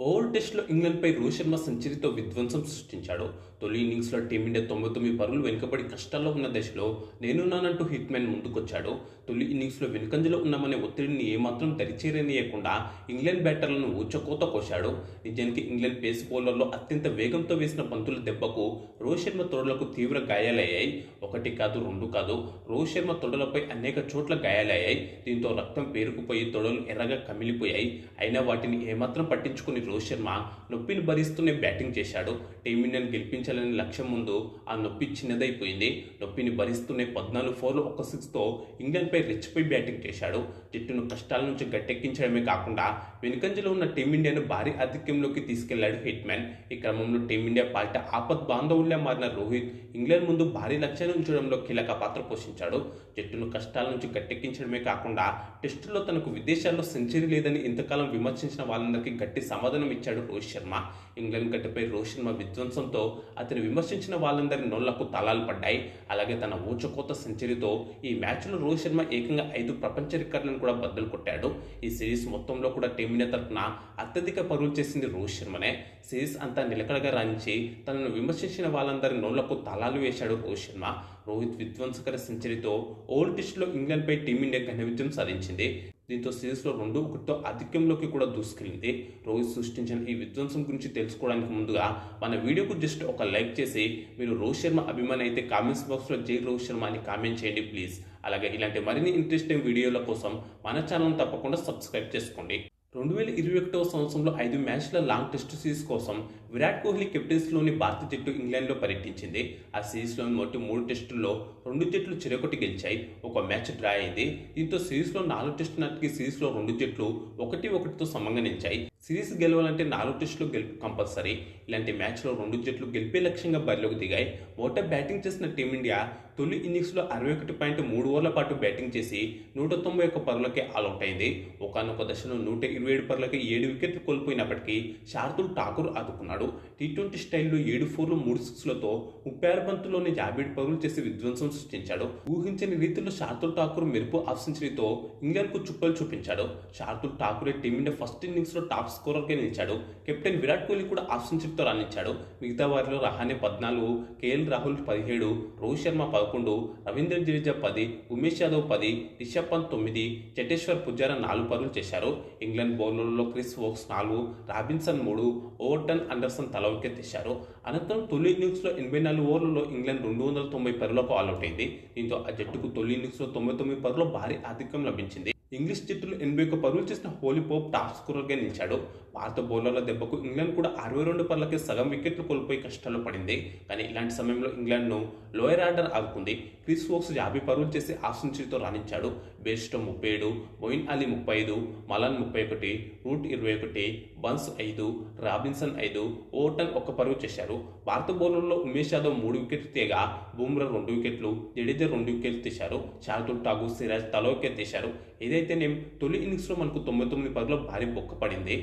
Over టెస్ట్లో ఇంగ్లాండ్పై రోహిత్ శర్మ సెంచరీతో విధ్వంసం సృష్టించాడు. తొలి ఇన్నింగ్స్లో టీమిండియా 99 పరుగులు వెనుకబడి కష్టాల్లో ఉన్న దశలో నేనున్నానంటూ హిట్ మ్యాన్ ముందుకొచ్చాడు. తొలి ఇన్నింగ్స్లో వెనుకంజలో ఉన్నామనే ఒత్తిడిని ఏమాత్రం దరిచేరనీయకుండా ఇంగ్లాండ్ బ్యాటర్లను ఊచకోత కోశాడు. నిజానికి ఇంగ్లాండ్ పేస్ బౌలర్లో అత్యంత వేగంతో వేసిన బంతుల దెబ్బకు రోహిత్ శర్మ తొడలకు తీవ్ర గాయాలయ్యాయి. ఒకటి కాదు, రెండు కాదు, రోహిత్ శర్మ తొడలపై అనేక చోట్ల గాయాలయ్యాయి. దీంతో రక్తం పేరుకుపోయి తొడలు ఎర్రగా కమిలిపోయాయి. అయినా వాటిని ఏమాత్రం పట్టించుకుని రోహిత్ శర్మ నొప్పిని భరిస్తూనే బ్యాటింగ్ చేశాడు. టీమిండియాను గెలిపించాలనే లక్ష్యం ముందు ఆ నొప్పి చిన్నదైపోయింది. నొప్పిని భరిస్తూనే 14 4లు 1 6తో ఇంగ్లాండ్పై రెచ్చిపోయి బ్యాటింగ్ చేశాడు. జట్టును కష్టాల నుంచి గట్టెక్కించడమే కాకుండా వెనుకంజలో ఉన్న టీమిండియాను భారీ ఆధిక్యంలోకి తీసుకెళ్లాడు హిట్ మ్యాన్. ఈ క్రమంలో టీమిండియా పాలిట ఆపద్ బాంధవుల్లా మారిన రోహిత్ ఇంగ్లాండ్ ముందు భారీ లక్ష్యాన్ని ఉంచడంలో కీలక పాత్ర పోషించాడు. జట్టును కష్టాల నుంచి గట్టెక్కించడమే కాకుండా టెస్టులో తనకు విదేశాల్లో సెంచరీ లేదని ఇంతకాలం విమర్శించిన వాళ్ళందరికీ గట్టి సమాధానం ఇచ్చాడు రోహిత్ శర్మ. ఇంగ్లాండ్ గడ్డపై రోహిత్ శర్మ విధ్వంసంతో అతను విమర్శించిన వాళ్ళందరి నోళ్లకు తాళాలు పడ్డాయి. అలాగే తన ఊచకోత సెంచరీతో ఈ మ్యాచ్లో రోహిత్ శర్మ ఏకంగా 5 ప్రపంచ రికార్డులను కూడా బద్దలు కొట్టాడు. ఈ సిరీస్ మొత్తంలో కూడా టీమిండియా తరఫున అత్యధిక పరుగులు చేసింది రోహిత్ శర్మనే. సిరీస్ అంతా నిలకడగా రాణించి తనను విమర్శించిన వాళ్ళందరి నోళ్లకు తాళాలు వేశాడు రోహిత్ శర్మ. రోహిత్ విధ్వంసకర సెంచరీతో ఓల్డ్ టెస్ట్లో ఇంగ్లాండ్పై టీమిండియా ఘన విజయం సాధించింది. దీంతో సిరీస్లో 2-1తో ఆధిక్యంలోకి కూడా దూసుకెళ్లింది. రోహిత్ సృష్టించిన ఈ విధ్వంసం గురించి తెలుసుకోవడానికి ముందుగా మన వీడియోకు జస్ట్ ఒక లైక్ చేసి, మీరు రోహిత్ శర్మ అభిమాని అయితే కామెంట్స్ బాక్స్లో జై రోహిత్ శర్మ అని కామెంట్ చేయండి ప్లీజ్. అలాగే ఇలాంటి మరిన్ని ఇంట్రెస్టింగ్ వీడియోల కోసం మన ఛానల్ తప్పకుండా సబ్స్క్రైబ్ చేసుకోండి. 2021వ సంవత్సరంలో 5 మ్యాచ్ల లాంగ్ టెస్ట్ సిరీస్ కోసం విరాట్ కోహ్లీ కెప్టెన్సీలోని భారత జట్టు ఇంగ్లాండ్లో పర్యటించింది. ఆ సిరీస్లోని మొదటి 3 టెస్టుల్లో 2 జట్లు చెరొకటి గెలిచాయి, ఒక మ్యాచ్ డ్రా అయింది. దీంతో సిరీస్లో 4 టెస్టు నాటికి సిరీస్లో 2 జట్లు 1-1తో సమంగా నిలిచాయి. సిరీస్ గెలవాలంటే 4 టెస్టులు గెలుపు కంపల్సరీ. ఇలాంటి మ్యాచ్లో 2 జట్లు గెలిపే లక్ష్యంగా బరిలోకి దిగాయి. మొదట బ్యాటింగ్ చేసిన టీమిండియా తొలి ఇన్నింగ్స్లో 61.3 ఓవర్ల పాటు బ్యాటింగ్ చేసి 191 పరుగులకే ఆల్అౌట్ అయింది. ఒకనొక దశలో 127 పరుగులకి 7 వికెట్లు కోల్పోయినప్పటికీ శార్దుల్ ఠాకూర్ ఆదుకున్నాడు. టీ20 స్టైల్లో 7 4లు 3 6లతో 36 బంతుల్లోనే 57 పరుగులు చేసి విధ్వంసం సృష్టించాడు. ఊహించని రీతిలో శార్దుల్ ఠాకూర్ మెరుపు హాఫ్ సెంచరీతో ఇంగ్లాండ్కు చుక్కలు చూపించాడు. శార్దుల్ ఠాకూరే టీమిండియా ఫస్ట్ ఇన్నింగ్స్లో టాప్ స్కోరర్గా నిలిచాడు. కెప్టెన్ విరాట్ కోహ్లీ కూడా హాఫ్ సెంచరీతో రాణించాడు. మిగతా వారిలో రహానే 14, కేఎల్ రాహుల్ 17, రోహిత్ శర్మ 11, రవీంద్ర జడేజా 10, ఉమేష్ యాదవ్ 10, రిషబ్ పంత్ 9, చటేశ్వర్ పుజారా 4 పరుగులు చేశారు. ఇంగ్లాండ్ బౌలర్లలో Chris Volks 4, Robinson 3, Overton, Anderson తల వికెట్ తీశారు. అనంతరం తొలి ఇన్నింగ్స్లో 84 ఓవర్లలో ఇంగ్లాండ్ 290 పరుగులకు ఆల్అౌట్ అయింది. దీంతో ఆ జట్టుకు తొలి ఇన్నింగ్స్లో 99 పరుగుల భారీ ఆధిక్యం లభించింది. ఇంగ్లీష్ జట్టులో 81 పరుగులు చేసిన హోలీ పోప్ టాప్ స్కోరర్గా నిలిచాడు. భారత బౌలర్ల దెబ్బకు ఇంగ్లాండ్ కూడా 62 పరుగులకే సగం వికెట్లు కోల్పోయి కష్టాలు పడింది. కానీ ఇలాంటి సమయంలో ఇంగ్లాండ్ను లోయర్ ఆర్డర్ ఆదుకుంది. క్రిస్ వోక్స్ 50 పరుగులు చేసి హాఫ్ సెంచరీతో రాణించాడు. Bairstow 37, Moeen Ali 35, Malan 31, Root 21, Burns 5, Robinson 5, Overton 1 పరుగు చేశారు. భారత బౌలర్లో ఉమేష్ యాదవ్ 3 వికెట్లు తీయగా బుమ్రా 2 వికెట్లు, జడేజా 2 వికెట్లు తీశారు. శార్దుల్ ఠాకూర్, సిరాజ్ తల వికెట్ తీశారు. ఏదైతేనేం తొలి ఇన్నింగ్స్లో మనకు 99 పరుగుల భారీ బొక్క పడింది.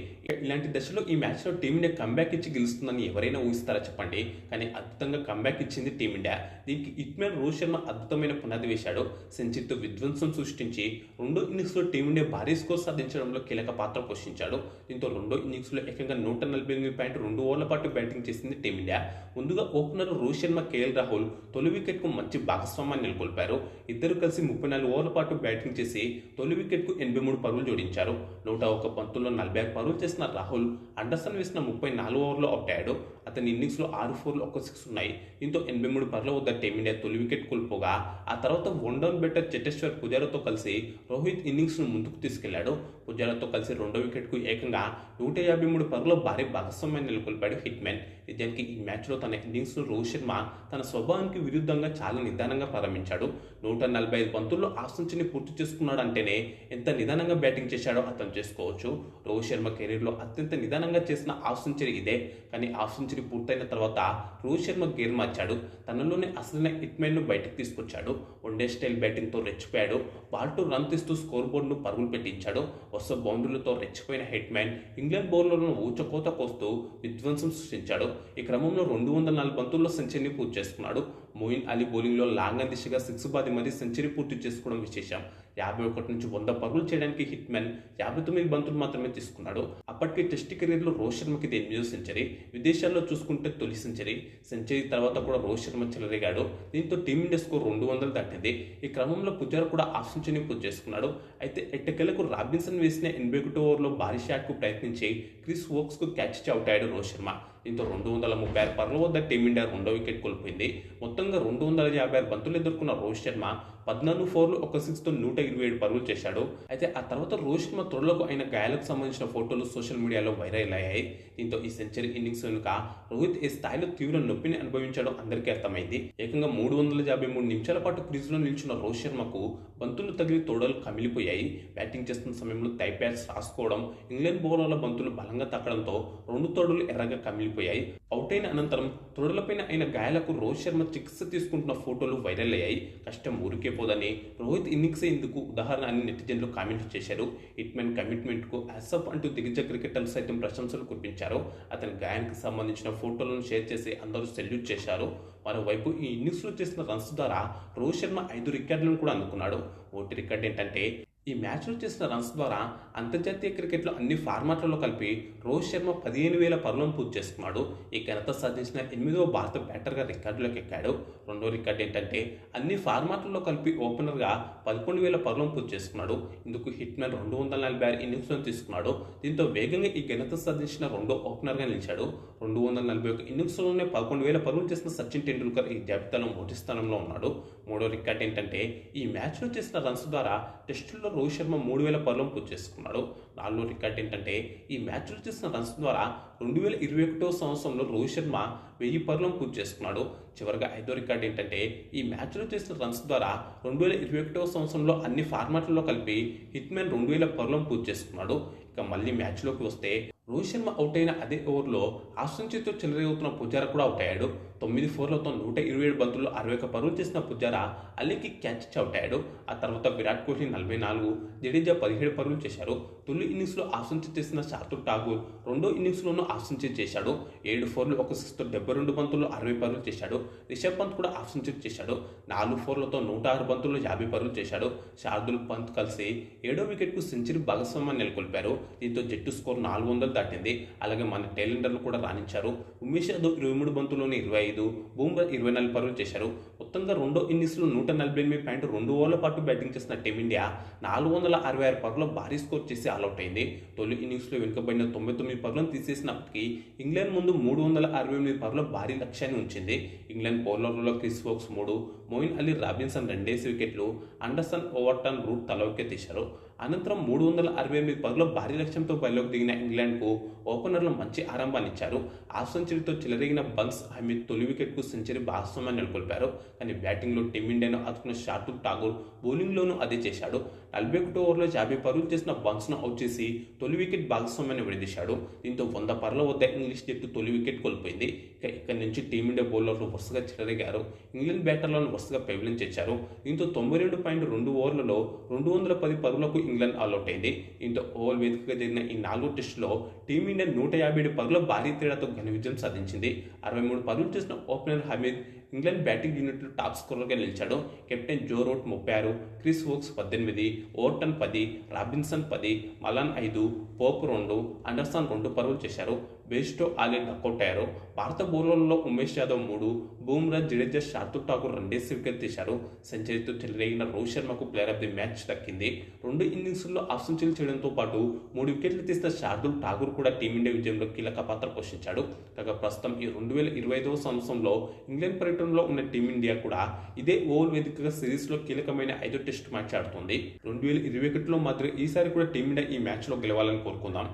ఇలాంటి దశలో ఈ మ్యాచ్లో టీమిండియా కంబ్యాక్ ఇచ్చి గెలుస్తుందని ఎవరైనా ఊహిస్తారా చెప్పండి. కానీ అద్భుతంగా కంబ్యాక్ ఇచ్చింది టీమిండియా. దీనికి హిట్ మ్యాన్ రోహిత్ శర్మ అద్భుతమైన పునాది వేశాడు. సెంచరీతో విధ్వంసం సృష్టించి 2వ ఇన్నింగ్స్లో టీమిండియా భారీ స్కోర్ సాధించడంలో కీలక పాత్ర పోషించాడు. దీంతో 2వ ఇన్నింగ్స్లో ఏకంగా 148.2 ఓవర్ల పాటు బ్యాటింగ్ చేసింది టీమిండియా. ముందుగా ఓపెనర్ రోహిత్ శర్మ, కేఎల్ రాహుల్ తొలి వికెట్కు మంచి భాగస్వామ్యాన్ని నెలకొల్పారు. ఇద్దరు కలిసి 34 ఓవర్ల పాటు బ్యాటింగ్ చేసి తొలి వికెట్కు 83 పరుగులు జోడించారు. 101 బంతుల్లో 46 పరుగులు చేసిన రాహుల్ అండర్సన్ వేసిన 34 ఓవర్లో అవుట్ అయ్యాడు. అతని ఇన్నింగ్స్లో 6 4లు 1 6 ఉన్నాయి. దీంతో 83 పరుగుల వద్ద టీమిండియా తొలి వికెట్ కోల్పోగా ఆ తర్వాత 1 డౌన్ బెటర్ చటేశ్వర్ పుజారాతో కలిసి రోహిత్ ఇన్నింగ్స్ను ముందుకు తీసుకెళ్లాడు. పుజారాతో కలిసి 2వ వికెట్కు ఏకంగా 153 పరుగుల భారీ భాగస్వామ్యాన్ని నెలకొల్పాడు హిట్ మ్యాన్. నిజానికి ఈ మ్యాచ్లో తన ఇన్నింగ్స్ను రోహిత్ శర్మ తన స్వభావానికి విరుద్ధంగా చాలా నిదానంగా ప్రారంభించాడు. 145 బంతుల్లో హాఫ్ సెంచరీని పూర్తి చేసుకున్నాడంటేనే ఎంత నిదానంగా బ్యాటింగ్ చేశాడో అర్థం చేసుకోవచ్చు. రోహిత్ శర్మ కెరీర్లో అత్యంత నిదానంగా చేసిన హాఫ్ సెంచరీ ఇదే. కానీ హాఫ్ సెంచరీ పూర్తయిన తర్వాత రోహిత్ శర్మ గేర్ మార్చాడు. తనలోనే అసలైన హిట్ మ్యాన్ను బయటకు తీసుకొచ్చాడు. వన్డే స్టైల్ బ్యాటింగ్తో రెచ్చిపోయాడు. బాల్ టు రన్ తీస్తూ స్కోర్ బోర్డును పరుగులు పెట్టించాడు. వరుస బౌండరీలతో రెచ్చిపోయిన హిట్ మ్యాన్ ఇంగ్లాండ్ బౌలర్లను ఊచకోత కోస్తూ విధ్వంసం సృష్టించాడు. ఈ క్రమంలో 204 బంతుల్లో సెంచరీని పూర్తి చేసుకున్నాడు. మోయిన్ అలీ బౌలింగ్లో లాంగ్ దిశగా 6 బాది మరీ సెంచరీ పూర్తి చేసుకోవడం విశేషం. 51 నుంచి 100 పరుగులు చేయడానికి హిట్ మ్యాన్ 59 బంతులు మాత్రమే తీసుకున్నాడు. అప్పటికి టెస్ట్ కెరీర్లో రోహిత్ శర్మకి ఇది 8వ సెంచరీ. విదేశాల్లో చూసుకుంటే తొలి సెంచరీ తర్వాత కూడా రోహిత్ శర్మ చెలరేగాడు. దీంతో టీమిండియా స్కోర్ 200 దాటింది. ఈ క్రమంలో పుజారా కూడా హాఫ్ సెంచరీ పూర్తి చేసుకున్నాడు. అయితే ఎట్టకేలకు రాబిన్సన్ వేసిన 81 ఓవర్లో భారీ షాట్కు ప్రయత్నించి క్రిస్ వోక్స్కు క్యాచ్ ఇచ్చి అవుట్ అయ్యాడు రోహిత్ శర్మ. దీంతో 236 పరుగుల వద్ద టీమిండియా 2వ వికెట్ కోల్పోయింది. మొత్తంగా 256 బంతులు ఎదుర్కొన్న రోహిత్ శర్మ 14 4లు 1 6తో 127 పరుగులు చేశాడు. అయితే ఆ తర్వాత రోహిత్ శర్మ తొడలకు అయిన గాయాలకు సంబంధించిన ఫోటోలు సోషల్ మీడియాలో వైరల్ అయ్యాయి. దీంతో ఈ సెంచరీ ఇన్నింగ్స్ వెనుక రోహిత్ ఏ స్థాయిలో తీవ్ర నొప్పిని అనుభవించాడో అందరికీ అర్థమైంది. ఏకంగా 353 నిమిషాల పాటు క్రీజులో నిల్చున్న రోహిత్ శర్మకు బంతులు తగిలి తొడలు కమిలిపోయాయి. బ్యాటింగ్ చేస్తున్న సమయంలో థై ప్యాడ్స్ రాసుకోవడం, ఇంగ్లాండ్ బౌలర్ల బంతులు బలంగా తక్కడంతో 2 తొడలు ఎర్రగా కమిలిపోయాయి. అవుట్ అయిన అనంతరం తొడలపైన అయిన గాయాలకు రోహిత్ శర్మ చికిత్స తీసుకుంటున్న ఫోటోలు వైరల్ అయ్యాయి. కష్టం ఊరికే పోదని రోహిత్ ఇన్నింగ్సే ఇందుకు ఉదాహరణ అని నెటిజన్లు కామెంట్లు చేశారు. హిట్ మ్యాన్ కమిట్మెంట్ కు అసప్ అంటూ దిగ్గజ క్రికెటర్లు సైతం ప్రశంసలు కురిపించారు. అతని గాయానికి సంబంధించిన ఫోటోలను షేర్ చేసి అందరూ సెల్యూట్ చేశారు. మరోవైపు ఈ ఇన్నింగ్స్ లో చేసిన రన్స్ ద్వారా రోహిత్ శర్మ 5 రికార్డులను కూడా అందుకున్నాడు. ఒకటి రికార్డు ఏంటంటే ఈ మ్యాచ్లో చేసిన రన్స్ ద్వారా అంతర్జాతీయ క్రికెట్లో అన్ని ఫార్మాట్లలో కలిపి రోహిత్ శర్మ 15,000 పరుగులను పూర్తి చేసుకున్నాడు. ఈ ఘనత సాధించిన 8వ భారత బ్యాటర్గా రికార్డులోకి ఎక్కాడు. రెండో రికార్డు ఏంటంటే అన్ని ఫార్మాట్లలో కలిపి ఓపెనర్గా 11,000 పరుగులను పూర్తి చేసుకున్నాడు. ఇందుకు హిట్ మ్యాన్ 246 ఇన్నింగ్స్లను తీసుకున్నాడు. దీంతో వేగంగా ఈ ఘనత సాధించిన రెండో ఓపెనర్గా నిలిచాడు. 241 ఇన్నింగ్స్లోనే 11,000 పరుగులు చేసిన సచిన్ టెండూల్కర్ ఈ జాబితాలో మొదటి స్థానంలో ఉన్నాడు. మూడో రికార్డు ఏంటంటే ఈ మ్యాచ్లో చేసిన రన్స్ ద్వారా టెస్టుల్లో రోహిత్ శర్మ 3,000 పరుగులను పూర్తి చేసుకున్నాడు. నాలుగో రికార్డు ఏంటంటే ఈ మ్యాచ్లో చేసిన రన్స్ ద్వారా 2021వ సంవత్సరంలో రోహిత్ శర్మ 1000 పరుగులను పూర్తి చేసుకున్నాడు. చివరిగా ఐదో రికార్డు ఏంటంటే ఈ మ్యాచ్లో చేసిన రన్స్ ద్వారా 2021వ సంవత్సరంలో అన్ని ఫార్మాట్లలో కలిపి హిట్ మ్యాన్ 2,000 పరుగులను పూర్తి చేసుకున్నాడు. ఇక మళ్ళీ మ్యాచ్లోకి వస్తే రోహిత్ శర్మ అవుట్ అయిన అదే ఓవర్లో హాఫ్ సెంచరీతో చెలరేగుతున్న పుజారా కూడా అవుట్ అయ్యాడు. 9 4లతో 127 బంతుల్లో 61 పరుగులు చేసిన పుజారా అలీకి క్యాచ్ ఇచ్చి అవుట్ అయ్యాడు. ఆ తర్వాత విరాట్ కోహ్లీ 44, జడేజా 17 పరుగులు చేశారు. తొలి ఇన్నింగ్స్లో హాఫ్ సెంచరీ చేసిన శార్దుల్ ఠాకూర్ రెండో ఇన్నింగ్స్లోనూ హాఫ్ సెంచరీ చేశాడు. 7 4లు 1 6తో 72 బంతుల్లో 60 పరుగులు చేశాడు. రిషబ్ పంత్ కూడా హాఫ్ సెంచరీ చేశాడు. 4 4లతో 106 బంతుల్లో 50 పరుగులు చేశాడు. శార్దుల్ పంత్ కలిసి 7వ వికెట్కు సెంచరీ భాగస్వామ్యాన్ని నెలకొల్పారు. దీంతో జట్టు స్కోర్ 400 దాటింది. అలాగే మన టైలెండర్లు కూడా రాణించారు. ఉమేష్ యాదవ్ 23 బంతుల్లోనే 25, బూమ్రా 24 పరుగులు చేశారు. మొత్తంగా రెండో ఇన్నింగ్స్లో 148.2 ఓవర్ల పాటు బ్యాటింగ్ చేసిన టీమిండియా 466 పరుగుల భారీ స్కోర్ చేసి ఆల్అౌట్ అయింది. తొలి ఇన్నింగ్స్లో వెనుకబడిన 99 పరుగులను తీసేసినప్పటికీ ఇంగ్లాండ్ ముందు 368 పరుగుల భారీ లక్ష్యాన్ని ఉంచింది. ఇంగ్లాండ్ బౌలర్లలో Chris Woakes 3, Moeen Ali, Robinson 2 వికెట్లు, అండర్సన్, ఓవర్టన్, రూట్ తల వికెట్ తీశారు. అనంతరం 368 పరుగుల భారీ లక్ష్యంతో బరిలోకి దిగిన ఇంగ్లాండ్కు ఓపెనర్లు మంచి ఆరంభాన్ని ఇచ్చారు. హాఫ్ సెంచరీతో చెలరేగిన బన్స్ హమీద్ తొలి వికెట్కు సెంచరీ భాగస్వామ్యాన్ని నెలకొల్పారు. కానీ బ్యాటింగ్లో టీమిండియాను ఆదుకున్న శార్దుల్ ఠాకూర్ బౌలింగ్లోనూ అదే చేశాడు. 41 ఓవర్లో 50 పరుగులు చేసిన బన్స్ను అవుట్ చేసి తొలి వికెట్ భాగస్వామ్యాన్ని విడదీశాడు. దీంతో 100 పరుగుల వద్ద ఇంగ్లీష్ జట్టు తొలి వికెట్ కోల్పోయింది. ఇక్కడి నుంచి టీమిండియా బౌలర్లు వరుసగా చెలరేగారు. ఇంగ్లాండ్ బ్యాటర్లను వరుసగా పెవిలియన్ చేశారు. దీంతో 92.2 ఓవర్లలో 210 పరుగులకు ఇంగ్లాండ్ ఆల్అౌట్ అయింది. దీంతో ఓవల్ వేదికగా జరిగిన ఈ 4 టెస్టులో టీమిండియా 157 పరుగుల భారీ తేడాతో ఘన విజయం సాధించింది. 63 పరుగులు చేసిన ఓపెనర్ హమీద్ ఇంగ్లాండ్ బ్యాటింగ్ యూనిట్లో టాప్ స్కోరర్గా నిలిచాడు. Captain Joe Root 36, Chris Woakes 18, Overton 10, Robinson 10, Malan 5, Pope 2, Anderson 2 పరుగులు చేశారు. బేస్టో ఆలీ డకౌట్ అయ్యారు. భారత బౌలర్లలో ఉమేష్ యాదవ్ 3, బూమ్రా, జడేజా, శార్దుల్ ఠాకూర్ 2 వికెట్ తీశారు. సెంచరీతో చెలరేగిన రోహిత్ శర్మకు ప్లేయర్ ఆఫ్ ది మ్యాచ్ దక్కింది. 2 ఇన్నింగ్స్లో హాఫ్ సెంచరీ చేయడంతో పాటు 3 వికెట్లు తీసిన శార్దుల్ ఠాకూర్ కూడా టీమిండియా విజయంలో కీలక పాత్ర పోషించాడు. కాగా ప్రస్తుతం ఈ 2025వ సంవత్సరంలో ఇంగ్లాండ్ పర్యటనలో ఉన్న టీమిండియా కూడా ఇదే ఓవల్ వేదికగా సిరీస్లో కీలకమైన 5వ టెస్ట్ మ్యాచ్ ఆడుతుంది. 2021లో మాత్రం ఈసారి కూడా టీమిండియా ఈ మ్యాచ్లో గెలవాలని కోరుకుందాం.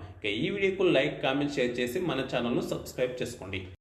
ఈ వీడియోకు లైక్, కామెంట్, షేర్ చేసి మన ఛానల్ను సబ్స్క్రైబ్ చేసుకోండి.